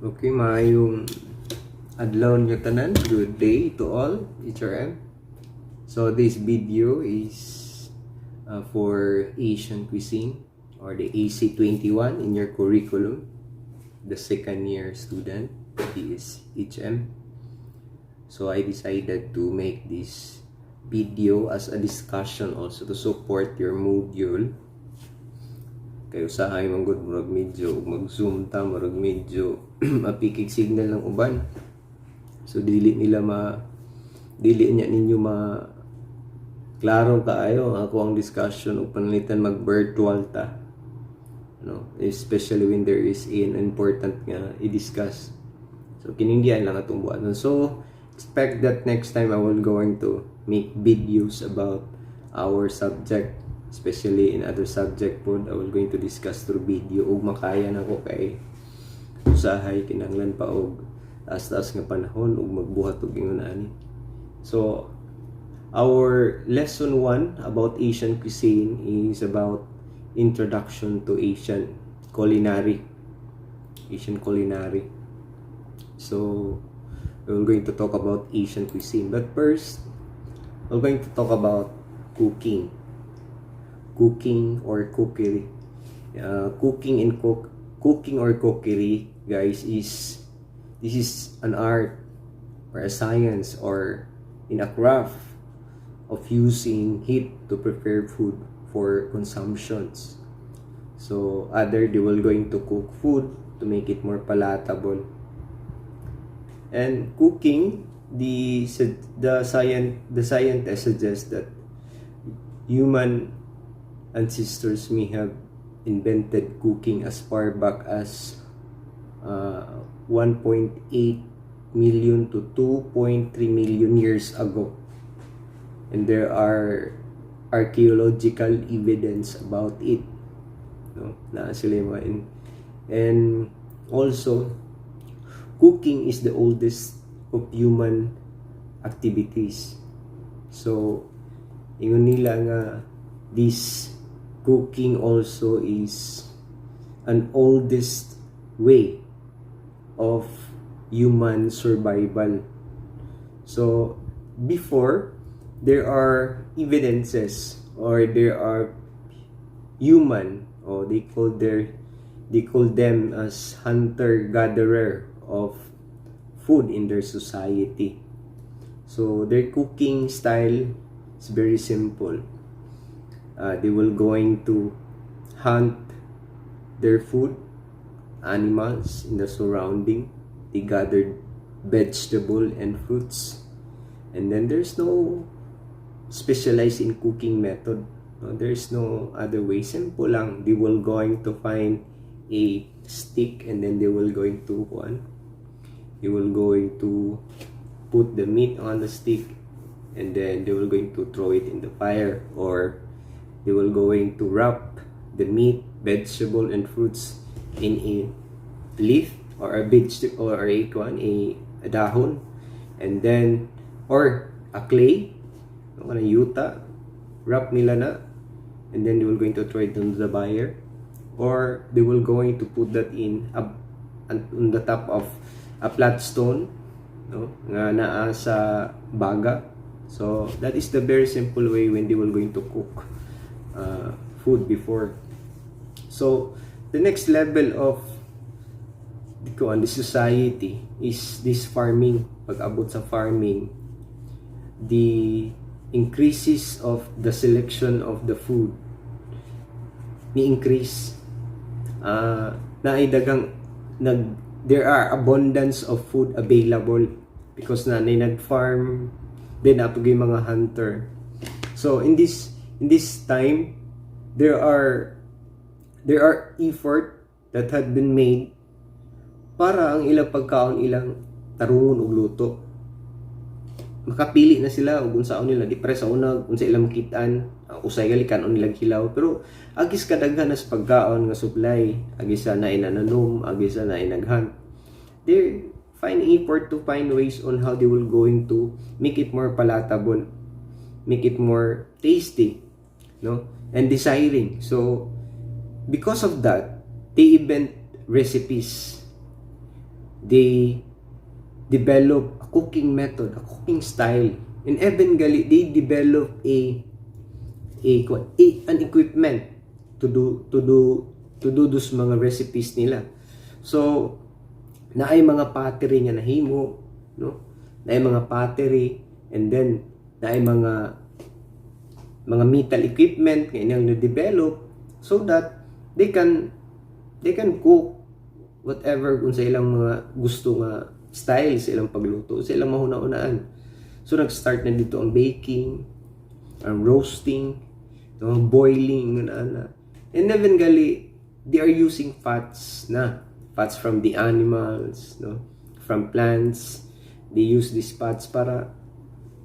Okay, maayong adlaw nyo tanan. Good day to all, HRM. So this video is for Asian cuisine or the AC21 in your curriculum. The second year student is HM. So I decided to make this video as a discussion also to support your module. Kaya usahay man gud murag medyo mag-zoom ta murag medyo mapikig signal ng uban. So dili niya ninyo klaro kaayo ako ang discussion ug panalitan mag virtual ta. Especially when there is an important nga i-discuss. So kinindihan lang atong buhaton. So expect that next time I will going to make videos about our subject. Especially in other subject po, I will going to discuss through video ug makaya na ko kay usahay kinahanglan pa og taas-taas nga panahon ug magbuhat og ingon ani. So our lesson 1 about Asian cuisine is about introduction to Asian culinary. So we're going to talk about Asian cuisine, but first we're going to talk about cooking or cookery. Cooking or cookery, guys, this is an art or a science or in a craft of using heat to prepare food for consumptions. So they will going to cook food to make it more palatable. And cooking, the scientists suggest that human ancestors may have invented cooking as far back as 1.8 million to 2.3 million years ago. And there are archaeological evidence about it. And also, cooking is the oldest of human activities. So, ingon nila nga this cooking also is an oldest way of human survival. So before, there are evidences or there are human, or they call them as hunter-gatherer of food in their society. So their cooking style is very simple. They will going to hunt their food, animals in the surrounding. They gathered vegetable and fruits, and then there's no specialized in cooking method. There's no other way. Simple lang. They will going to find a stick, and then they will going to put the meat on the stick, and then they will going to throw it in the fire, or they will going to wrap the meat, vegetable, and fruits in a leaf or a vegetable or a dahon, and then or a clay, yuta, wrap nila na, and then they will going to throw it into the fire, or they will going to put that on the top of a flat stone, nga naa sa baga. So that is the very simple way when they will going to cook food before. So the next level of the society is this farming. Pag-abot sa farming, the increases of the selection of the food ni increase. There are abundance of food available because nag-farm din ato gyud mga hunter. So in this time, there are effort that had been made para ang ilang pagkaon ilang tarungon og luto. Makapili na sila ug unsaon nila depress sa una unsa ilang makitaan, usay gali kanon nilang hilaw, pero agis kadaghan as pagkaon nga supply, agis na inananom, agis na inaghan. They find effort to find ways on how they will going to make it more palatable, make it more tasty, and desiring. So because of that, they invent recipes they develop a cooking method, a cooking style, and eventually they develop an equipment to do those mga recipes nila. So naay mga pottery nga nahimo, no? Naay mga pottery, and then naay mga metal equipment nga ilang na-develop so that they can cook whatever kung sa ilang mga gusto nga style sa ilang pagluto, sa ilang mahuna-unaan. So nag-start na dito ang baking, ang roasting, ang boiling, and eventually they are using fats from the animals, no, from plants. They use these fats para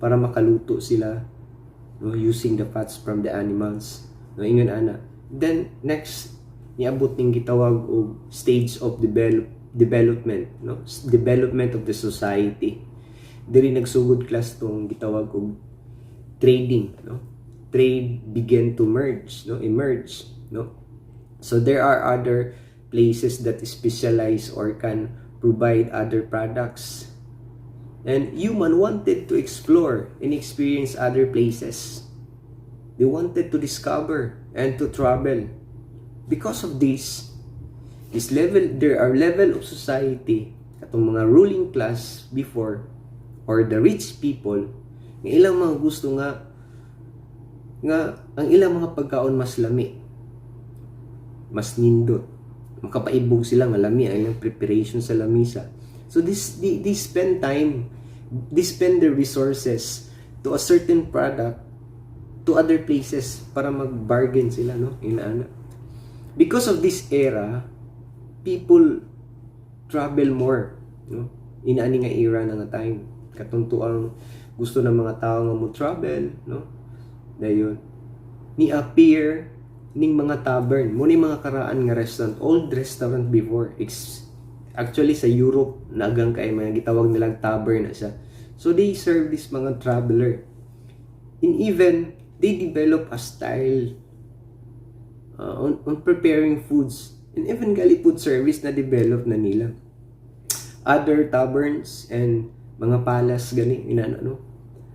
makaluto sila, no, using the fats from the animals, no, ingon ana. Then next niabot ning gitawag og stage of development, no, development of the society. Diri nagsugod class tong gitawag og trading, no. Trade began to emerge, no. So there are other places that specialize or can provide other products, and human wanted to explore and experience other places. They wanted to discover and to travel. Because of this level, there are level of society katong mga ruling class before, or the rich people, nga ilang mga gusto nga ang ilang mga pagkaon mas lami, mas nindot, makapaibog sila nga lami ang ilang preparation sa lamisa. So they spend time, they spend their resources to a certain product to other places para mag-bargain sila, no, inaana. Because of this era, people travel more, no, inaani nga era na nga time. Katunto ang gusto ng mga tao nga mo travel, no. Dayon ni appear ning mga tavern mo ni mga karaan nga restaurant, old restaurant before. Actually sa Europe nagang kay mga gitawag nilang tavern na siya. So they serve this mga traveler, and even they develop a style on preparing foods, and even gali food service na develop na nila. Other taverns and mga palace gani inana, no,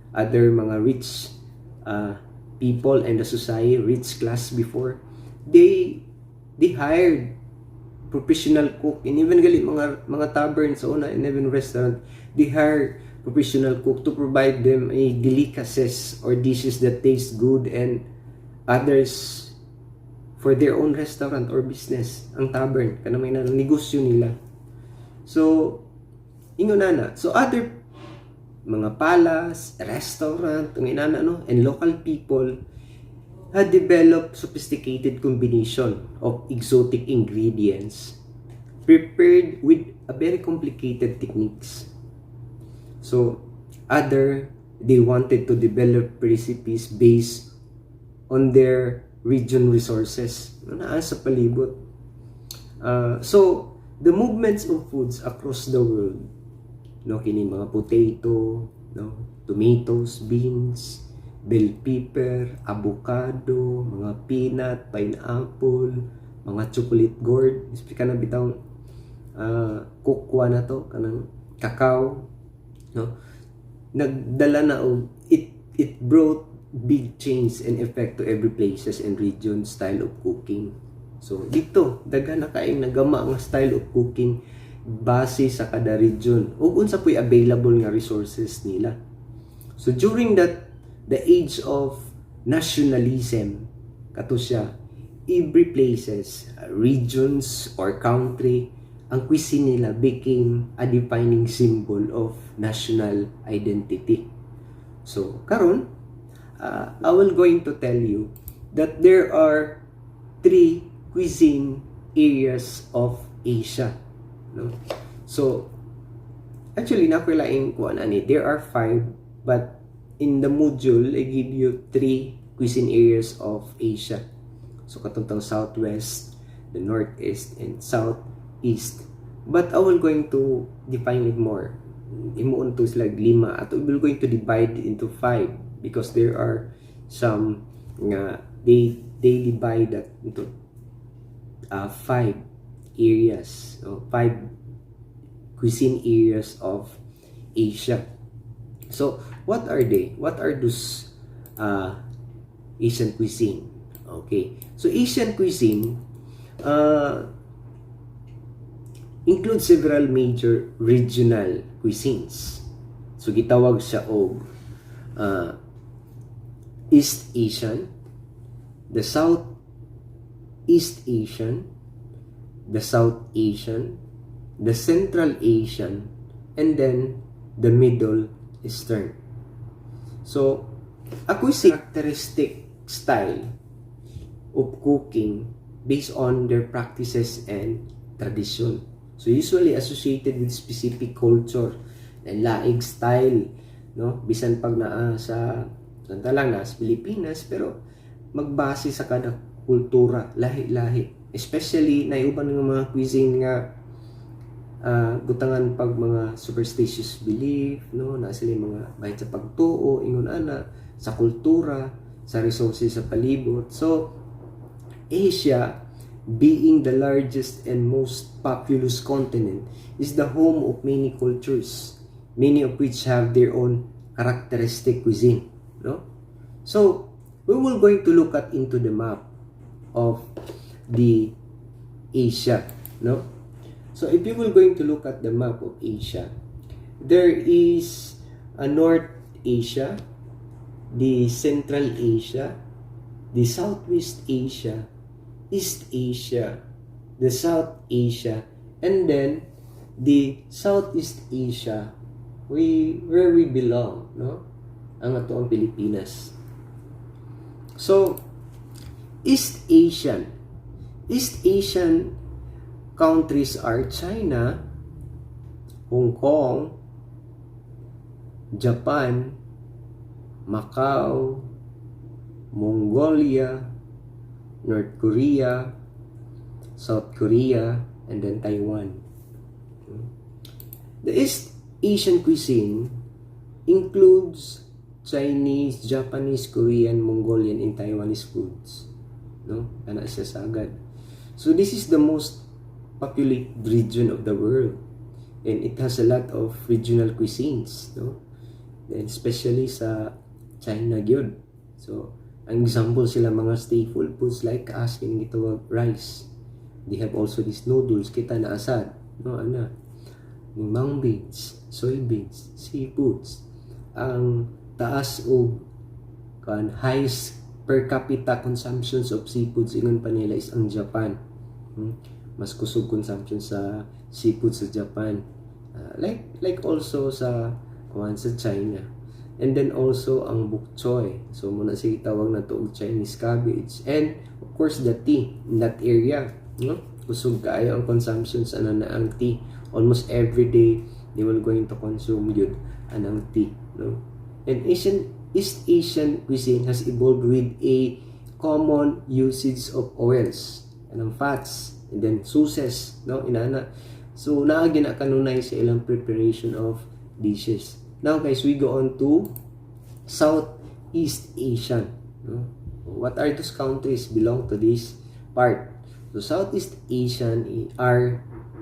other mga rich people and the society, rich class before, they hired professional cook, and even gali mga taverns sa una, and even restaurant, they hire professional cook to provide them a delicacies or dishes that taste good, and others for their own restaurant or business. Ang tavern kana may negosyo nila. So ingon na, so other mga palace, restaurant, ang inana, no, and local people had developed sophisticated combination of exotic ingredients prepared with a very complicated techniques. So they wanted to develop recipes based on their region resources na sa palibot. So the movements of foods across the world, no, kini mga potato, no, tomatoes, beans, bell pepper, avocado, mga peanut, pineapple, mga chocolate gourd, ka na bitang kukwa na to, kanang cacao, no, nagdala na og it brought big change and effect to every places and region style of cooking. So dito daghan na kaayong nagama nga style of cooking base sa kada region ug unsa puy available nga resources nila. So during the age of nationalism, kato siya, every places, regions or country, ang cuisine nila became a defining symbol of national identity. So karon I will going to tell you that there are 3 cuisine areas of Asia, no? So actually nakuha ko ani, there are 5, but in the module I give you 3 cuisine areas of Asia. So katong southwest, the northeast, and southeast. But I will going to define it more. Imuon to sila 5 at we will going to divide it into 5 because there are some nga they divide that into 5 areas, 5 cuisine areas of Asia. So, what are they? What are those Asian cuisine? Okay. So, Asian cuisine includes several major regional cuisines. So, gitawag siya og East Asian, the Southeast Asian, the South Asian, the Central Asian, and then the Middle Eastern. So, ako'y characteristic style of cooking based on their practices and tradition. So, usually associated with specific culture and laig style, no? Bisan pag naa sa lang na sa Pilipinas, pero magbase sa kada kultura, lahi-lahi. Especially na iuban ng mga cuisine nga gutangan pag mga superstitious belief, no, na sila mga bahit sa pagtuo, ingon ana, sa kultura, sa resources sa palibot. So, Asia, being the largest and most populous continent, is the home of many cultures, many of which have their own characteristic cuisine, no? So, we will going to look at into the map of the Asia, no? So, if you will going to look at the map of Asia, there is a North Asia, the Central Asia, the Southwest Asia, East Asia, the South Asia, and then the Southeast Asia, where we belong, no? Ang ato ang Pilipinas. So, East Asian countries are China, Hong Kong, Japan, Macau, Mongolia, North Korea, South Korea, and then Taiwan. The East Asian cuisine includes Chinese, Japanese, Korean, Mongolian, and Taiwanese foods. No? Ana siya sagad. So this is the most populated region of the world, and it has a lot of regional cuisines, no? And especially sa China gyud. So ang example sila mga staple foods like as kining gitawag rice. They have also these noodles kita na asad, no, ana, yung mung beans, soybeans, seafoods. Ang taas og highest per capita consumptions of seafoods ingon pa nila is ang Japan. Mas kusog consumption sa seafood sa Japan, like also sa China. And then also ang bok choy, so muna siya tawag na to og Chinese cabbage, and of course the tea in that area, no? Kusog kaayo ang consumption sa ang tea. Almost every day they will going to consume yun anang tea, no? And East Asian cuisine has evolved with a common usage of oils and fats, and then sauces, no, inana. So naagin na kanunay sa ilang preparation of dishes. Now guys, we go on to Southeast Asian, no? What are those countries belong to this part? So Southeast Asian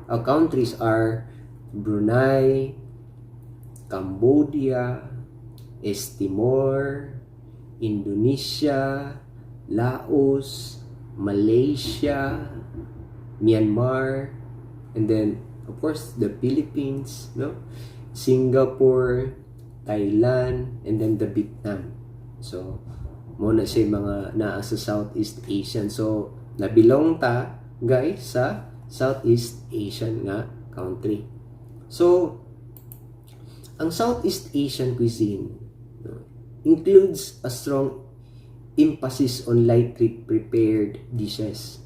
countries are Brunei, Cambodia, East Timor, Indonesia, Laos, Malaysia, Myanmar, and then of course the Philippines, no? Singapore, Thailand, and then the Vietnam. So muna siya mga naa sa Southeast Asian. So nabilong ta guys sa Southeast Asian nga country. So ang Southeast Asian cuisine, no, includes a strong emphasis on lightly prepared dishes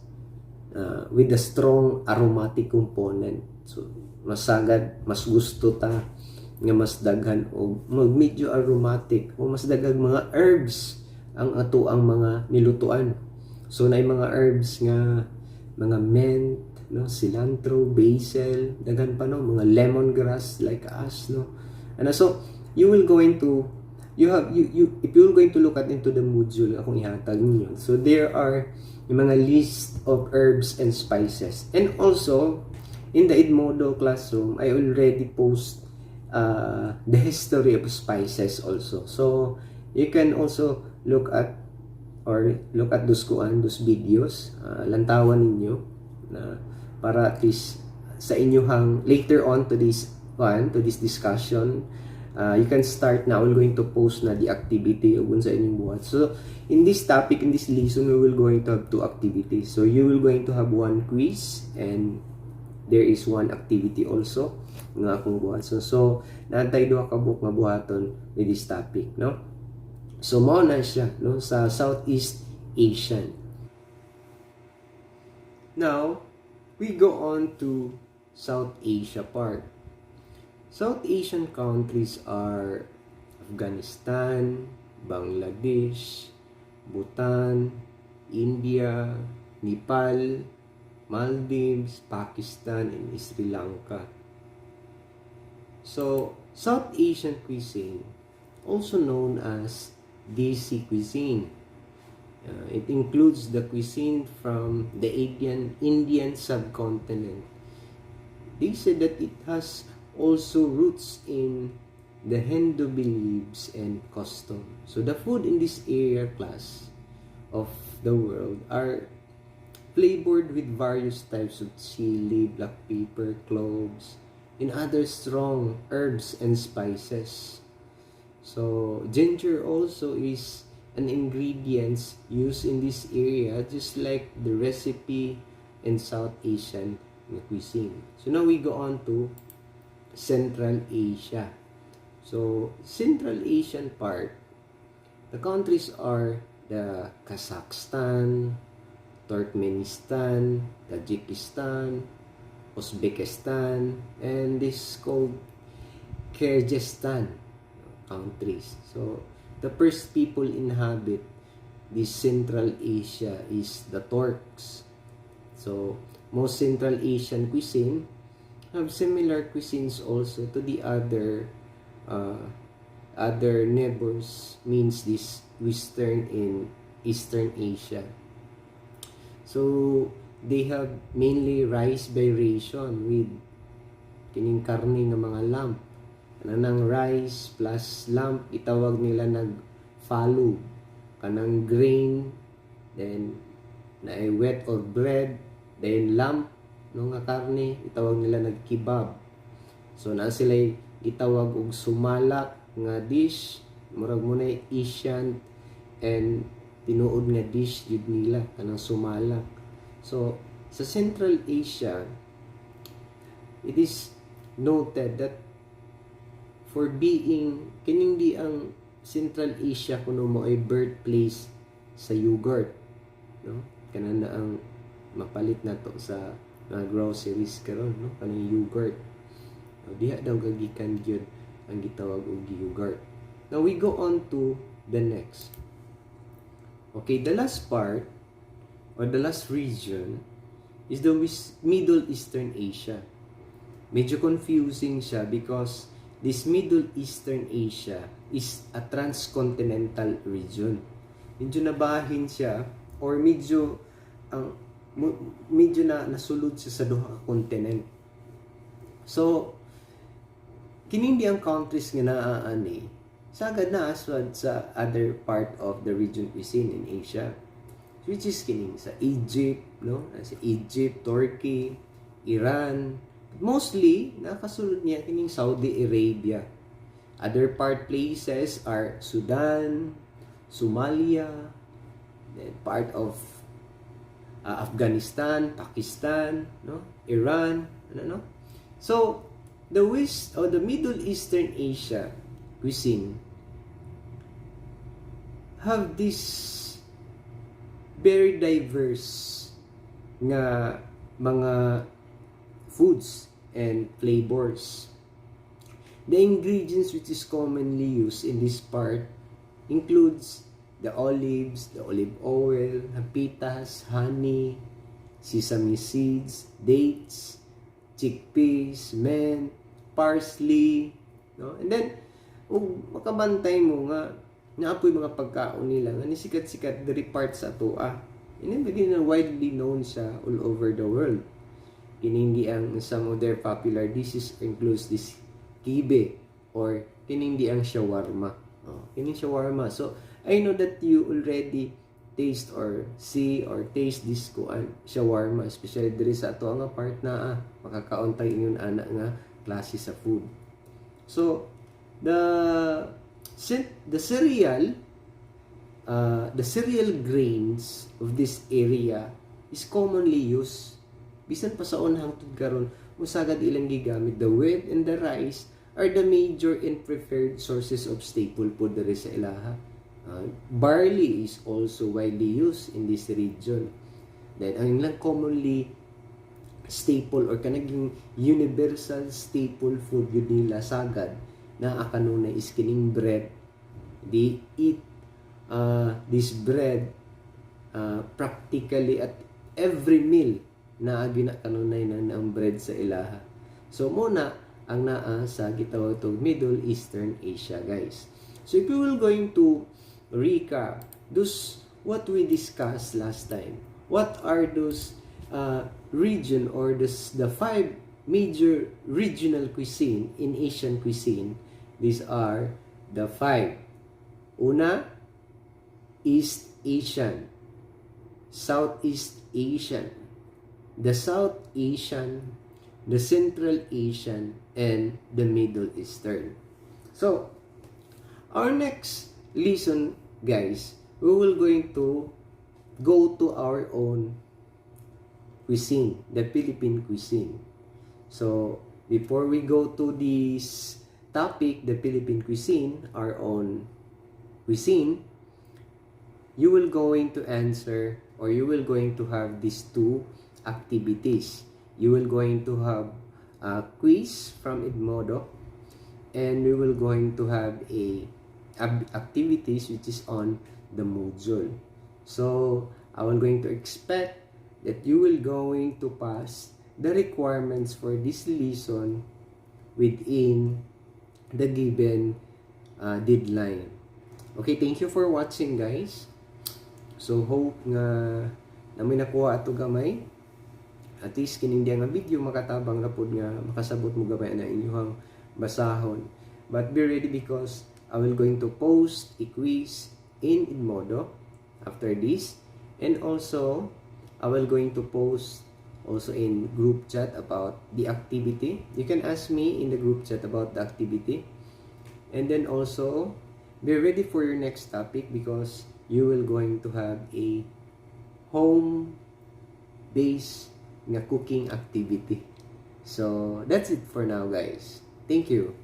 with a strong aromatic component. So masagad, mas gusto ta nga mas daghan og medyo aromatic o mas daghang mga herbs ang ato ang mga nilutuan. So naay mga herbs nga mga mint, no, cilantro, basil, daghan pa no, mga lemongrass like us, no. And so you will going to if you're going to look at into the module akong ihatag ninyo. So there are yung mga list of herbs and spices. And also in the Edmodo classroom, I already post the history of spices also. So you can also look at those videos, lantawan ninyo na para at least sa inyong later on to this discussion, you can start now. I'm going to post na the activity ug sa inyong buhat. So in this topic, in this lesson, we will going to have 2 activities. So you will going to have 1 quiz and there is 1 activity also nga akong buhat. So naantay duha ka book nga buhaton with this topic, no? So mao na siya, no, sa Southeast Asian. Now we go on to South Asia part. South Asian countries are Afghanistan, Bangladesh, Bhutan, India, Nepal, Maldives, Pakistan, and Sri Lanka. So, South Asian cuisine, also known as DC cuisine. It includes the cuisine from the Indian subcontinent. They said that it has also roots in the Hindu beliefs and custom. So the food in this area class of the world are flavored with various types of chili, black pepper, cloves, and other strong herbs and spices. So ginger also is an ingredient used in this area, just like the recipe in South Asian cuisine. So now we go on to Central Asia. So Central Asian part, the countries are the Kazakhstan, Turkmenistan, Tajikistan, Uzbekistan, and this called Kyrgyzstan countries. So the first people inhabit this Central Asia is the Turks. So most Central Asian cuisine have similar cuisines also to the other neighbors, means this Western in Eastern Asia. So they have mainly rice variation with kining karne ng mga lamb. Kanang rice plus lamb, itawag nila nag-falu. Kanang grain, then na wet or bread, then lamb, no nga karne, itawag nila nag-kebab. So na sila itawag og sumalak nga dish, murag mo na Asian and tinuod nga dish yun nila, kanang sumalak. So sa Central Asia, it is noted that for being kining di ang Central Asia kuno mo ay birthplace sa yogurt, no, kana na ang mapalit na to sa mga groceries karon, no, kanang yogurt. Diha daw gagikan gyud ang gitawag og yogurt. Now we go on to the next. Okay, the last part or the last region is the Middle Eastern Asia. Medyo confusing siya because this Middle Eastern Asia is a transcontinental region. Medyo nabahin siya or medyo na nasulod siya sa duha ka continent. So kining di ang countries nga naaani sagad na aswad sa other part of the region cuisine in Asia, which is kining sa Egypt, no, sa Egypt, Turkey, Iran. Mostly nakasulod niya kining Saudi Arabia. Other part places are Sudan, Somalia, then part of Afghanistan, Pakistan, no, Iran, no. So the West or the Middle Eastern Asia cuisine have this very diverse nga mga foods and flavors. The ingredients which is commonly used in this part includes the olives, the olive oil, hapitas, honey, sesame seeds, dates, chickpeas, mint, parsley, no? And then makabantay mo nga naapoy mga pagkaon nila nga ni sikat-sikat diri part sa atoa. And then na widely known siya all over the world. Kinindi ang some of their popular dishes includes this kibe or kinindi ang shawarma. Kining shawarma. So, I know that you already taste or see or taste this kuan shawarma, especially diri sa ato nga part na makakauntay ingon ana nga klase sa food. So the cereal grains of this area is commonly used bisan pa sa hangtod karon musagad ilang gigamit. The wheat and the rice are the major and preferred sources of staple food diri sa ilaha. Barley is also widely used in this region. Then, ang lang commonly staple or kanaging universal staple food yun nila sagad na kanunay is kining bread. They eat this bread practically at every meal na ginakanunay na ang bread sa ilaha. So, muna ang naa sa gitawag Middle Eastern Asia, guys. So, if you will going to recap those what we discussed last time, what are those region or the 5 major regional cuisine in Asian cuisine? These are the 5. Una, East Asian, Southeast Asian, the South Asian, the Central Asian, and the Middle Eastern. So, our next lesson, guys, we will going to go to our own cuisine, the Philippine cuisine. So, before we go to this topic, the Philippine cuisine, our own cuisine, you will going to answer or you will going to have these 2 activities. You will going to have a quiz from Edmodo, and we will going to have a activities which is on the module. So, I will going to expect that you will going to pass the requirements for this lesson within the given deadline. Okay, thank you for watching, guys. So, hope nga namin nakuha ato gamay. At least kining diya nga video makatabang rapod nga makasabot mo gamay na inyong basahon. But be ready because I will going to post a quiz in Edmodo after this, and also I will going to post also in group chat about the activity. You can ask me in the group chat about the activity, and then also be ready for your next topic because you will going to have a home based na cooking activity. So that's it for now, guys. Thank you.